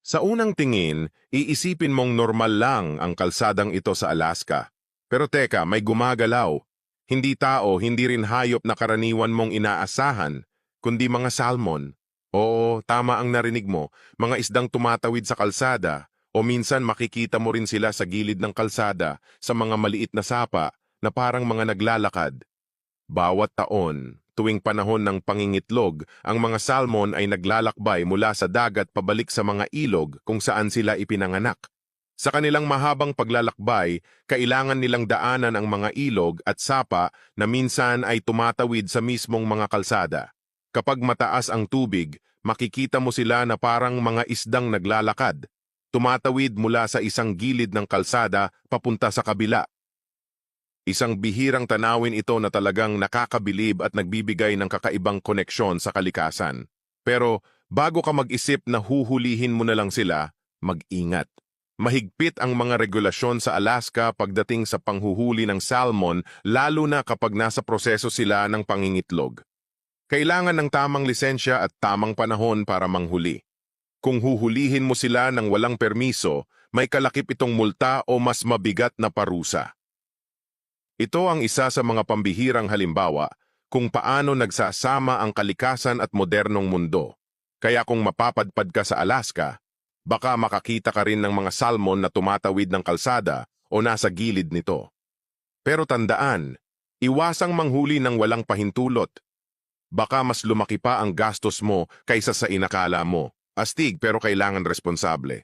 Sa unang tingin, iisipin mong normal lang ang kalsadang ito sa Alaska. Pero teka, may gumagalaw. Hindi tao, hindi rin hayop na karaniwan mong inaasahan, kundi mga salmon. Oo, tama ang narinig mo, mga isdang tumatawid sa kalsada, o minsan makikita mo rin sila sa gilid ng kalsada sa mga maliit na sapa na parang mga naglalakad. Bawat taon, tuwing panahon ng pangingitlog, ang mga salmon ay naglalakbay mula sa dagat pabalik sa mga ilog kung saan sila ipinanganak. Sa kanilang mahabang paglalakbay, kailangan nilang daanan ang mga ilog at sapa na minsan ay tumatawid sa mismong mga kalsada. Kapag mataas ang tubig, makikita mo sila na parang mga isdang naglalakad, tumatawid mula sa isang gilid ng kalsada papunta sa kabila. Isang bihirang tanawin ito na talagang nakakabilib at nagbibigay ng kakaibang koneksyon sa kalikasan. Pero bago ka mag-isip na huhulihin mo na lang sila, mag-ingat. Mahigpit ang mga regulasyon sa Alaska pagdating sa panghuhuli ng salmon, lalo na kapag nasa proseso sila ng pangingitlog. Kailangan ng tamang lisensya at tamang panahon para manghuli. Kung huhulihin mo sila ng walang permiso, may kalakip itong multa o mas mabigat na parusa. Ito ang isa sa mga pambihirang halimbawa kung paano nagsasama ang kalikasan at modernong mundo. Kaya kung mapapadpad ka sa Alaska, baka makakita ka rin ng mga salmon na tumatawid ng kalsada o nasa gilid nito. Pero tandaan, iwasang manghuli ng walang pahintulot. Baka mas lumaki pa ang gastos mo kaysa sa inakala mo. Astig pero kailangan responsable.